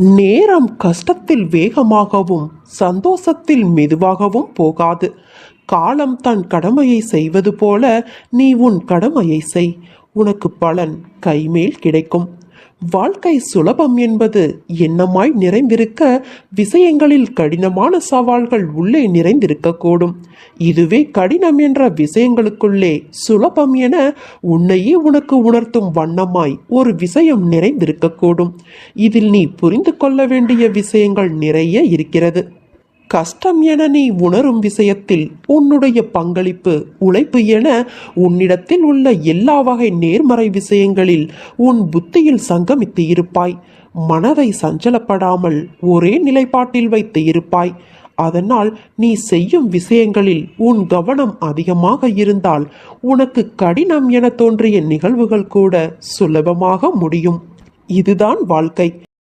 நேரம் கஷ்டத்தில் வேகமாகவும் சந்தோஷத்தில் மெதுவாகவும் போகாது. காலம் தன் கடமையை செய்வது போல நீ உன் கடமையை செய். உனக்கு பலன் கைமேல் கிடைக்கும். வாழ்க்கை சுலபம் என்பது எண்ணமாய் நிறைந்திருக்க, விஷயங்களில் கடினமான சவால்கள் உள்ளே நிறைந்திருக்கக்கூடும். இதுவே கடினம் என்ற விஷயங்களுக்குள்ளே சுலபம் என உன்னையே உனக்கு உணர்த்தும் வண்ணமாய் ஒரு விஷயம் நிறைந்திருக்கக்கூடும். இதில் நீ புரிந்து கொள்ள வேண்டிய விஷயங்கள் நிறைய இருக்கிறது. கஷ்டம் என நீ உணரும் விஷயத்தில் உன்னுடைய பங்களிப்பு, உழைப்பு என உன்னிடத்தில் உள்ள எல்லா வகை நேர்மறை விஷயங்களில் உன் புத்தியில் சங்கமித்து இருப்பாய். மனதை சஞ்சலப்படாமல் ஒரே நிலைப்பாட்டில் வைத்து இருப்பாய். அதனால் நீ செய்யும் விஷயங்களில் உன் கவனம் அதிகமாக இருந்தால் உனக்கு கடினம் என தோன்றிய நிகழ்வுகள் கூட சுலபமாக முடியும். இதுதான் வாழ்க்கை.